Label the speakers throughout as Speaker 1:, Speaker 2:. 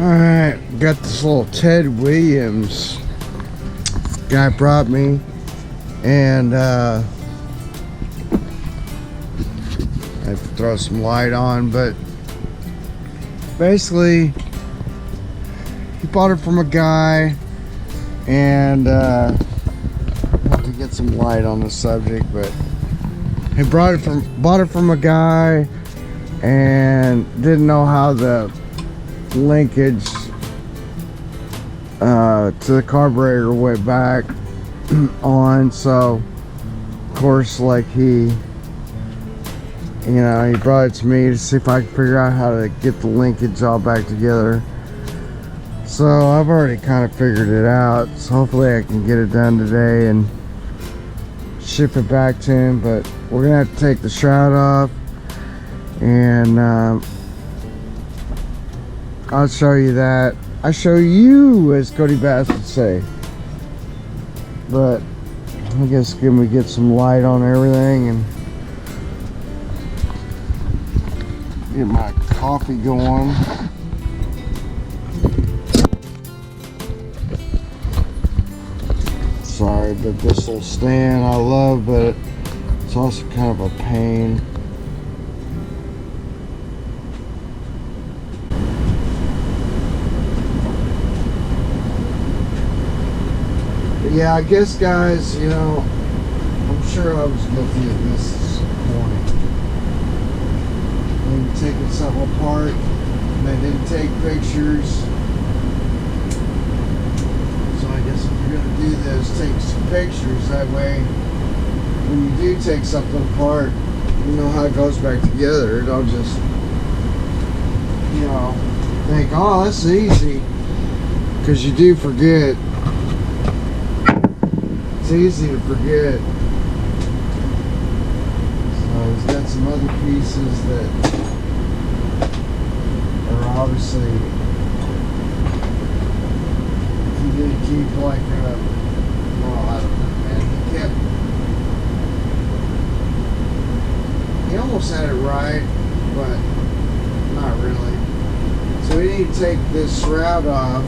Speaker 1: Alright, got this little Ted Williams guy brought me, and I have to throw some light on, but basically he bought it from a guy, and I have to get some light on the subject, but he bought it from a guy and didn't know how the linkage to the carburetor went back on. So of course, like he brought it to me to see if I could figure out how to get the linkage all back together. So I've already kind of figured it out, so hopefully I can get it done today and ship it back to him. But we're gonna have to take the shroud off, and I'll show you that. I show you, as Cody Bass would say. But I guess can we get some light on everything and get my coffee going. Sorry, but this little stand I love, but it's also kind of a pain. Yeah, I guess, guys, I'm sure I was guilty of this morning. They were taking something apart, and they didn't take pictures. So I guess if you're going to do this, take some pictures. That way, when you do take something apart, you know how it goes back together. Don't just, think, oh, that's easy. Because you do forget. It's easy to forget. So he's got some other pieces that are obviously, he did keep like well, I don't know, man. He almost had it right, but not really. So we need to take this shroud off.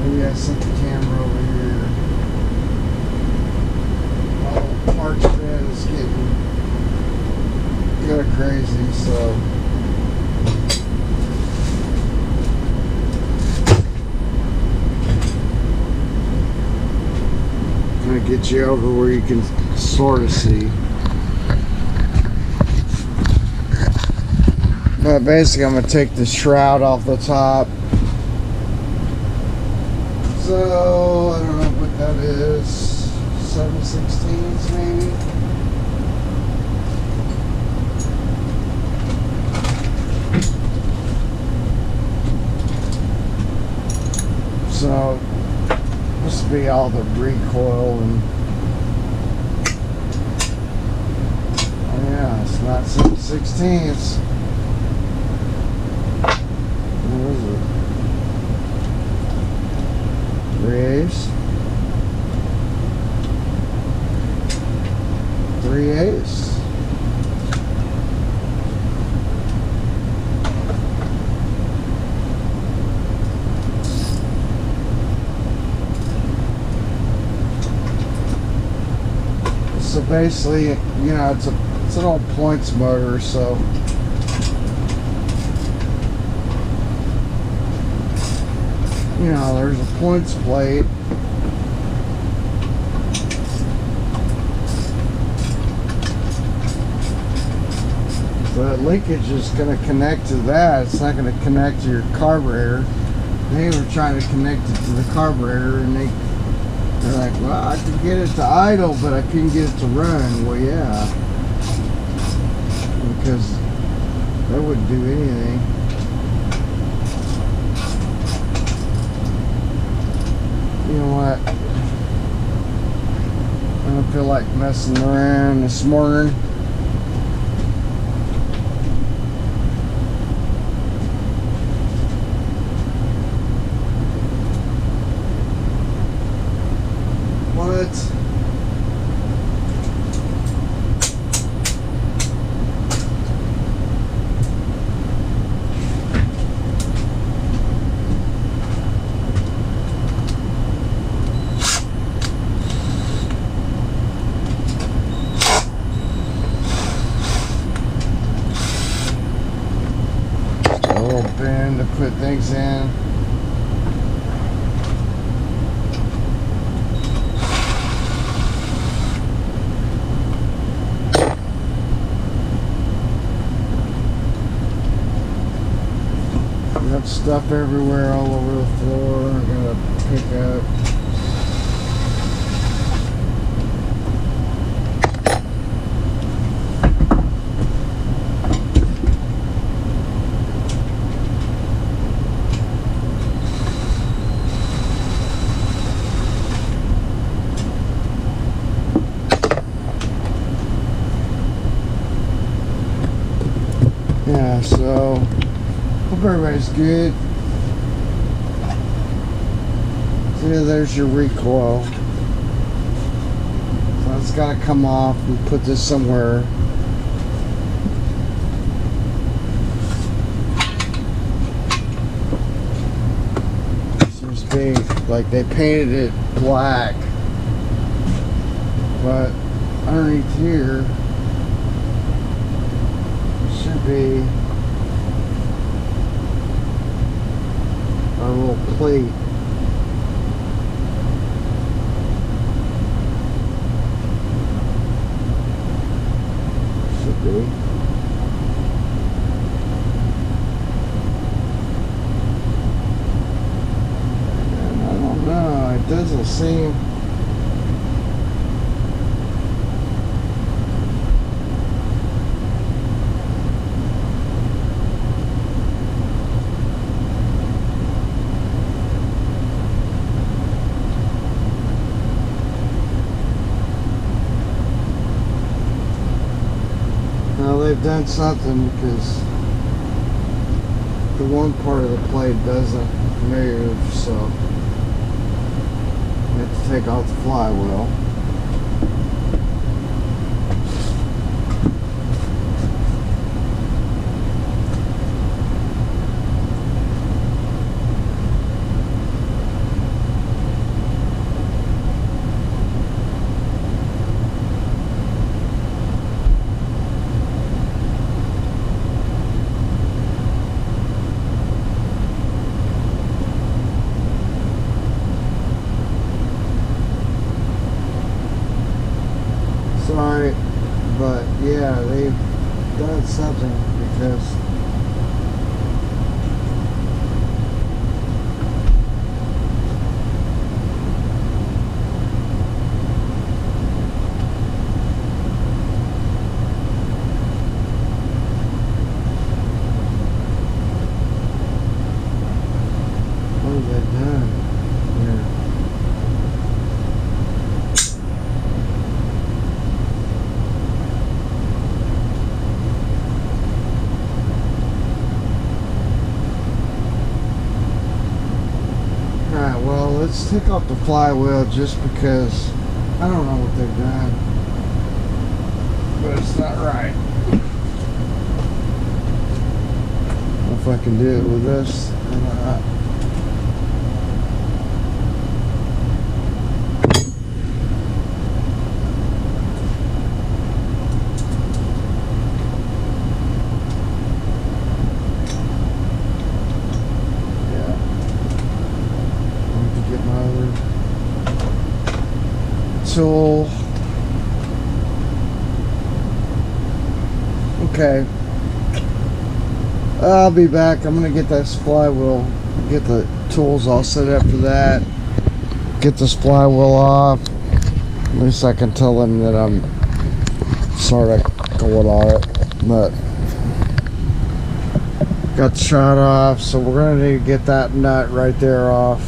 Speaker 1: Maybe I set the camera over here. Oh, park spread is getting kind of crazy, so I'm gonna get you over where you can sort of see. But basically, I'm gonna take the shroud off the top. So, I don't know what that is, 7/16 maybe? So, this will be all the recoil and, oh yeah, it's not 7/16. What is it? 3/8. 3/8. So basically, it's an old points motor, so there's a points plate. But linkage is going to connect to that. It's not going to connect to your carburetor. They were trying to connect it to the carburetor, and they're like, well, I could get it to idle, but I couldn't get it to run. Well, yeah, because that wouldn't do anything. You know what? I don't feel like messing around this morning. What? little bin to put things in. Got stuff everywhere, all over the floor. I gotta pick up. Yeah, so hope everybody's good. See, there's your recoil. So it's got to come off and put this somewhere. Seems to be like they painted it black, but underneath here should be a little plate. Should be. And I don't know, it doesn't seem. They've done something because the one part of the plate doesn't move, so you have to take off the flywheel. Sorry, but yeah, they've done something because what have they done here? Alright, well, let's take off the flywheel just because I don't know what they've done, but it's not right. If I can do it with this or not. Tool. Okay, I'll be back. I'm gonna get this flywheel, get the tools all set up for that, get this flywheel off. At least I can tell them that I'm sort of going on it, but got the shroud off, so we're gonna need to get that nut right there off.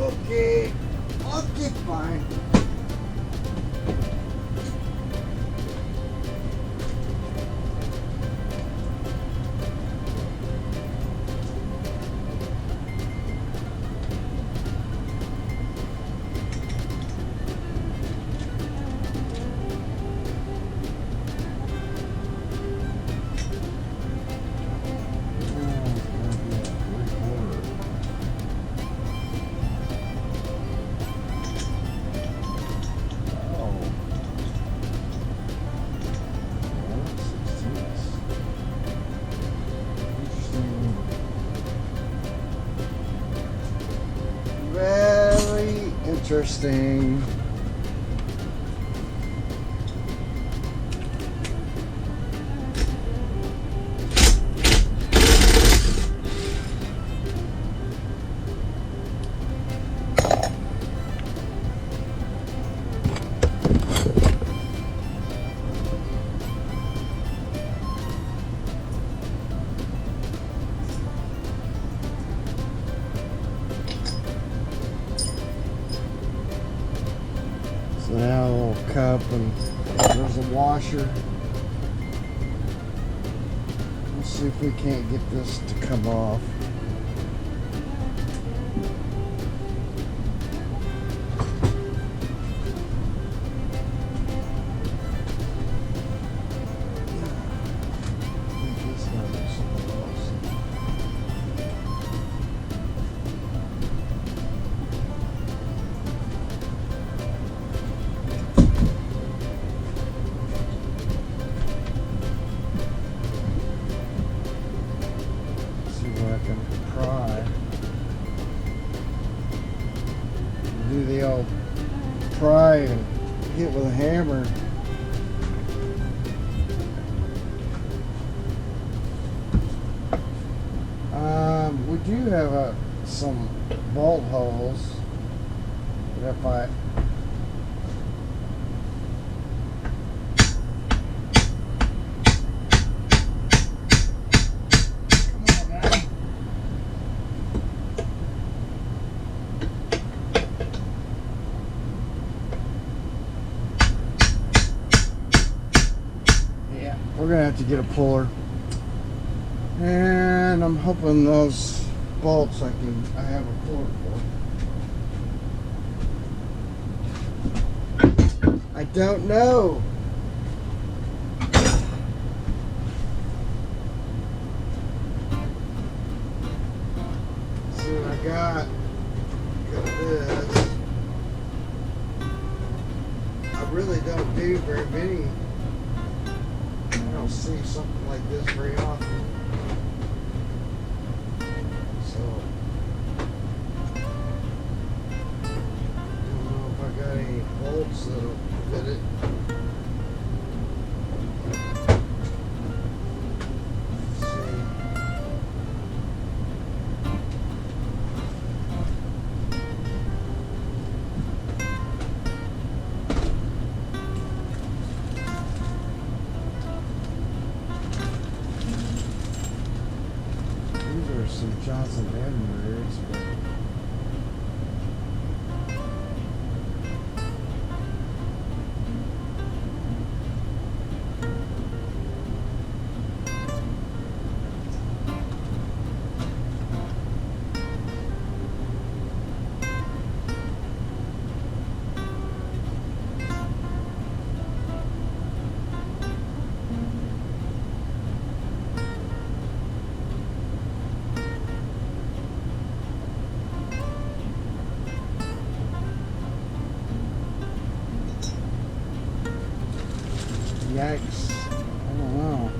Speaker 1: Okay, fine. Interesting. So now a little cup and there's a washer. Let's see if we can't get this to come off. Do the old pry and hit with a hammer. We do have some bolt holes, but if I we're gonna have to get a puller, and I'm hoping those bolts I have a puller for. I don't know. Let's see what I got. Got this. I really don't do very many. I don't see something like this very often. So, I don't know if I got any bolts that'll fit it. Let's see. Some Johnson Edwards, but yikes. I don't know.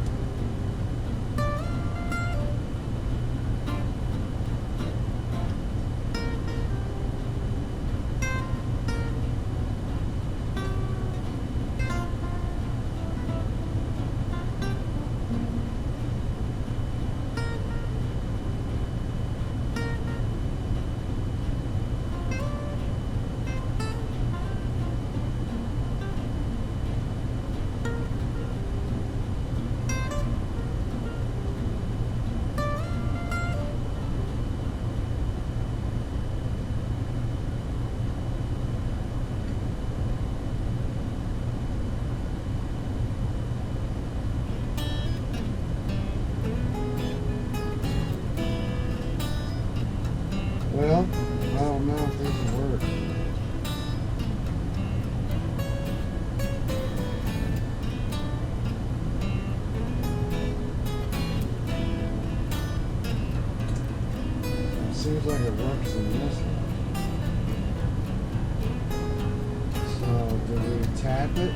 Speaker 1: Well, I don't know if this will work. It seems like it works in this one. So, do we tap it?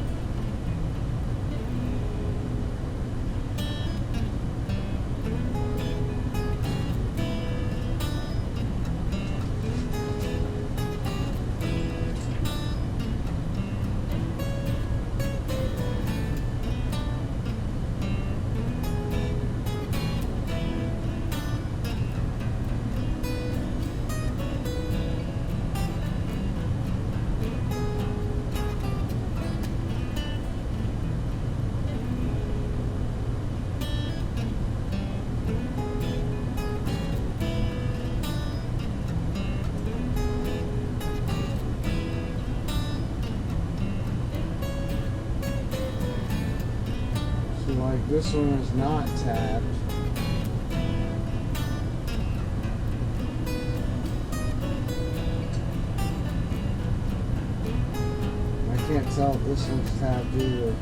Speaker 1: Like this one is not tapped. I can't tell if this one's tapped either.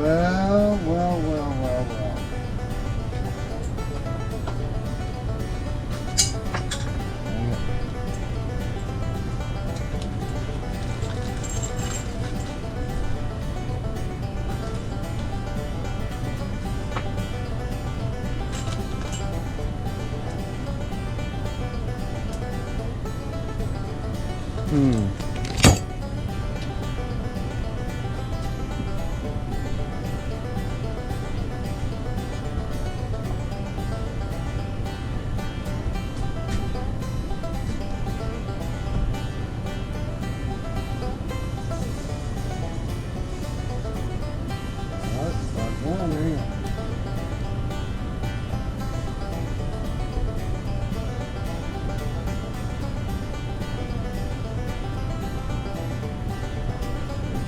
Speaker 1: Well.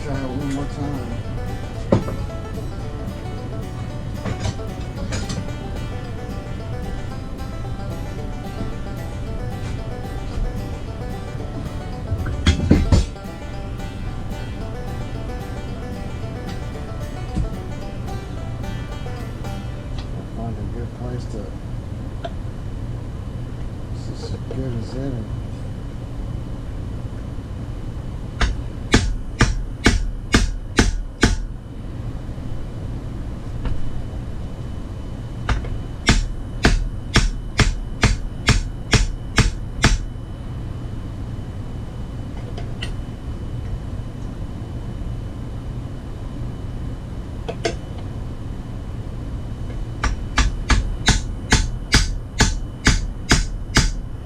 Speaker 1: Try it one more time. Find a good place to. This is as good as any.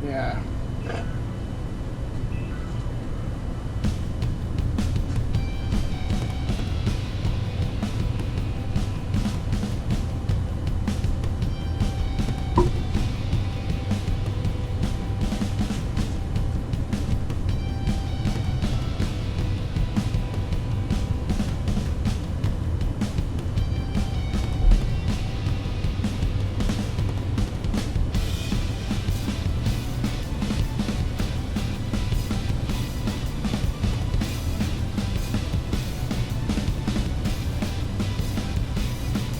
Speaker 1: Yeah.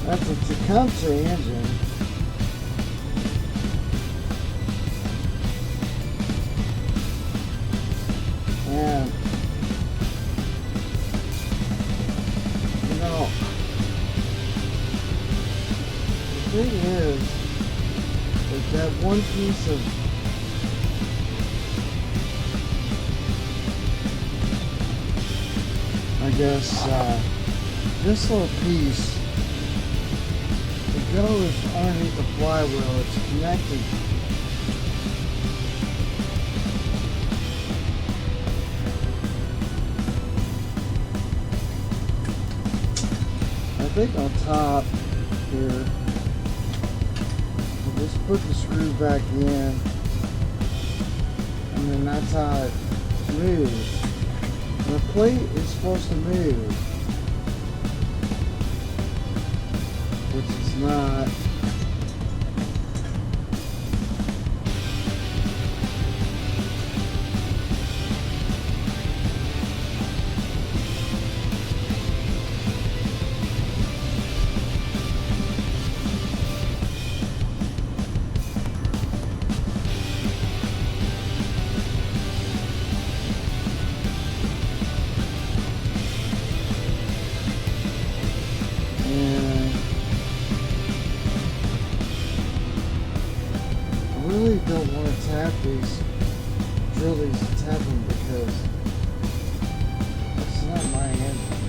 Speaker 1: That's a Tecumseh engine. And, you know, the thing is that one piece of I guess this little piece goes underneath the flywheel. It's connected. I think on top here, we'll just put the screw back in, and then that's how it moves. And the plate is supposed to move, which is not. Don't want to tap these, drill these and tap them because it's not my engine.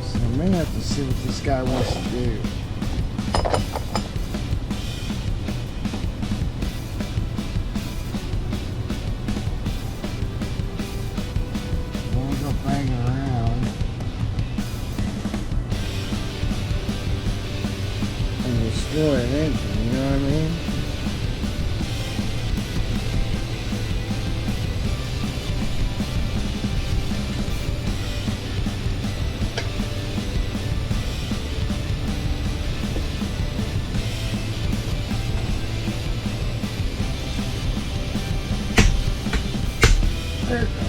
Speaker 1: So I may have to see what this guy wants to do. I want to go banging around. destroy an engine, you know what I mean? There it goes.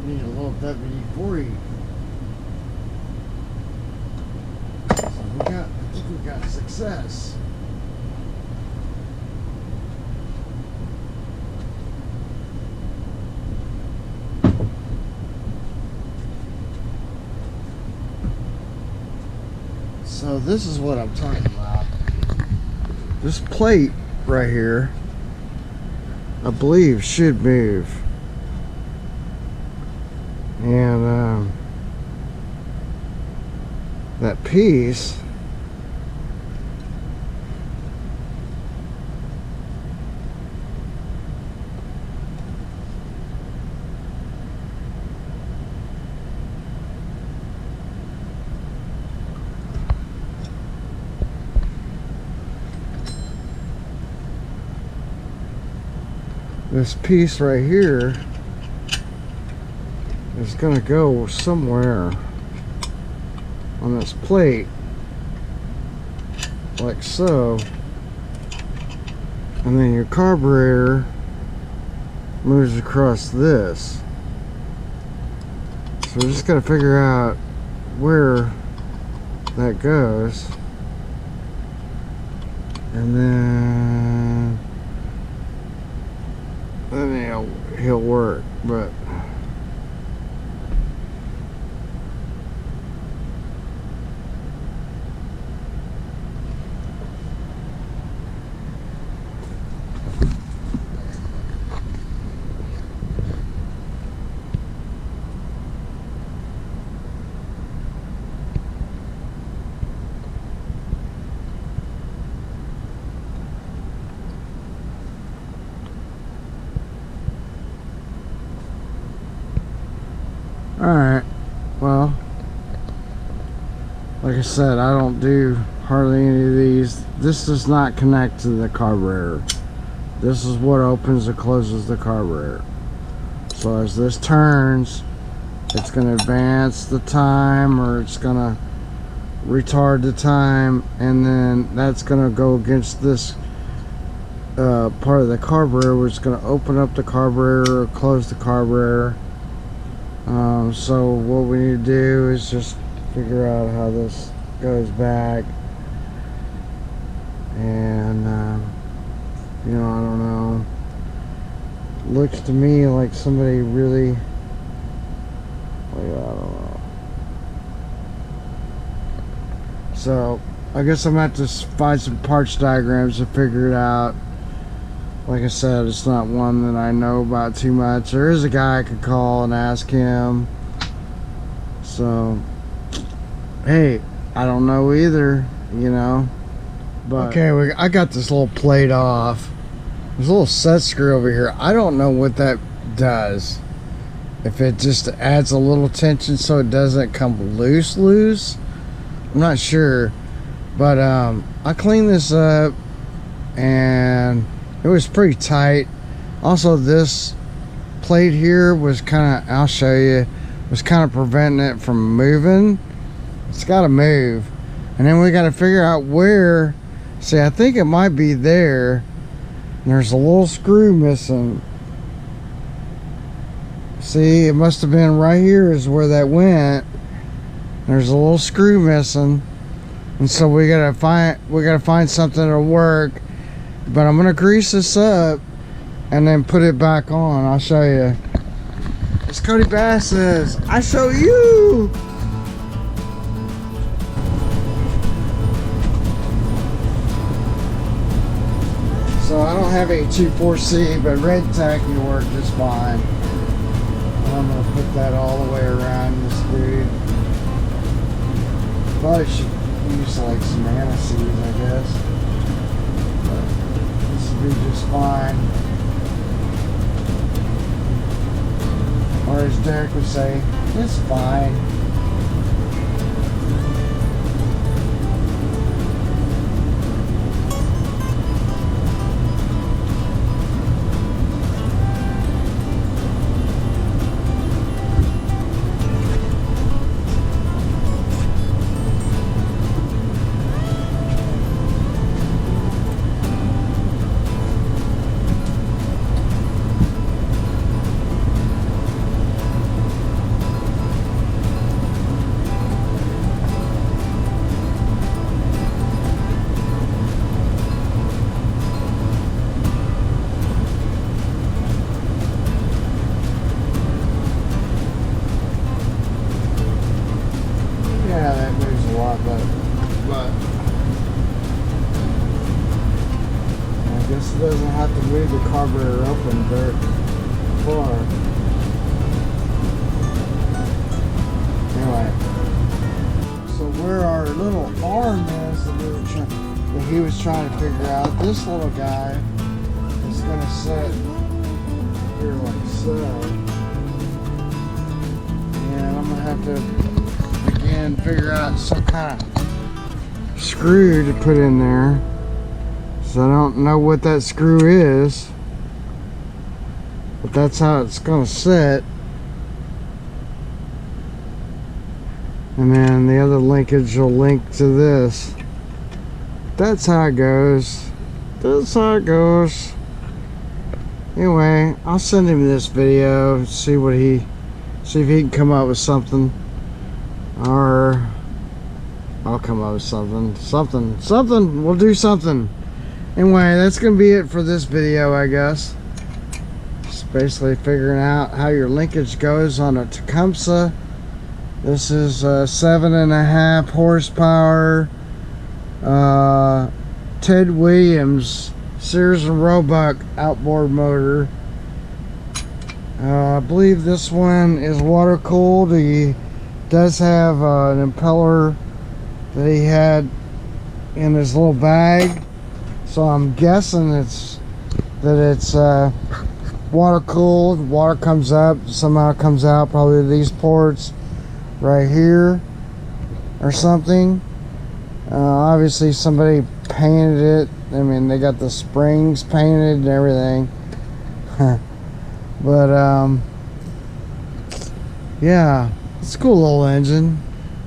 Speaker 1: Need a little WD-40. So I think we got success. So this is what I'm talking about. This plate right here, I believe, should move. And that piece right here is going to go somewhere on this plate, like so, and then your carburetor moves across this. So we're just going to figure out where that goes, and then he'll work. But alright, well, like I said, I don't do hardly any of these. This does not connect to the carburetor. This is what opens and closes the carburetor. So as this turns, it's going to advance the time, or it's going to retard the time, and then that's going to go against this part of the carburetor, which is going to open up the carburetor or close the carburetor. So what we need to do is just figure out how this goes back, and you know, I don't know, looks to me like somebody really, like, I don't know. So I guess I'm gonna have to find some parts diagrams to figure it out. Like I said, it's not one that I know about too much. There is a guy I could call and ask him. So, hey, I don't know either, you know. But okay, I got this little plate off. There's a little set screw over here. I don't know what that does. If it just adds a little tension so it doesn't come loose. I'm not sure. But I cleaned this up and it was pretty tight. Also, this plate here was kind of, I'll show you, was kind of preventing it from moving. It's got to move. And then we got to figure out where. See, I think it might be there. There's a little screw missing. See, it must have been right here is where that went. There's a little screw missing. And so we gotta find something to work. But I'm gonna grease this up and then put it back on. I'll show you. As Cody Bass says, I show you. So I don't have a 2.4C, but red tack will work just fine. And I'm gonna put that all the way around this dude. Probably should use like some aniseed, I guess. But this will be just fine. as Derek would say, it's fine. Yeah, that moves a lot better, but I guess it doesn't have to move the carburetor open very far. Anyway, so where our little arm is that he was trying to figure out, this little guy is going to sit here like so, and I'm going to have to and figure out some kind of screw to put in there. So I don't know what that screw is, but that's how it's gonna sit. And then the other linkage will link to this. That's how it goes. That's how it goes. Anyway, I'll send him this video, see if he can come up with something. Or I'll come up with something. We'll do something. Anyway, that's gonna be it for this video, I guess. Just basically figuring out how your linkage goes on a Tecumseh. This is a 7.5 horsepower Ted Williams Sears and Roebuck outboard motor. I believe this one is water cooled. He does have an impeller that he had in his little bag, so I'm guessing it's water cooled. Water comes up, somehow comes out, probably these ports right here or something. Obviously somebody painted it. I mean, they got the springs painted and everything. But yeah, it's a cool little engine,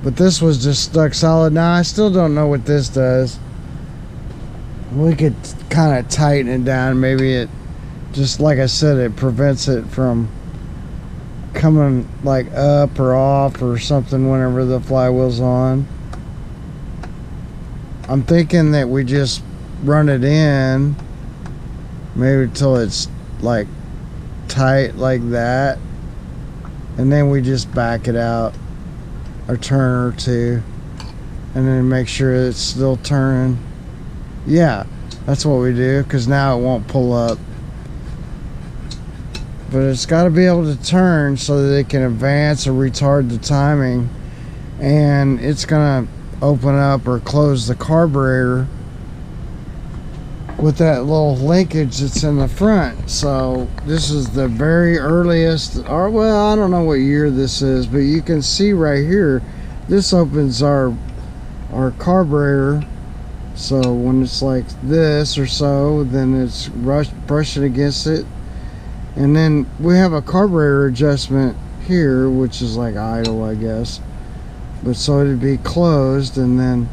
Speaker 1: but this was just stuck solid. Now I still don't know what this does. We could kind of tighten it down. Maybe it just, like I said, it prevents it from coming like up or off or something whenever the flywheel's on. I'm thinking that we just run it in maybe till it's like tight like that, and then we just back it out a turn or two and then make sure it's still turning. Yeah, that's what we do, because now it won't pull up, but it's got to be able to turn so that it can advance or retard the timing, and it's gonna open up or close the carburetor with that little linkage that's in the front. So this is the very earliest, or well, I don't know what year this is, but you can see right here, this opens our carburetor. So when it's like this or so, then it's brushing against it, and then we have a carburetor adjustment here, which is like idle, I guess, but so it'd be closed and then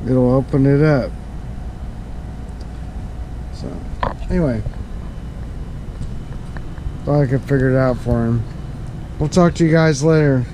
Speaker 1: it'll open it up. So anyway, thought I could figure it out for him. We'll talk to you guys later.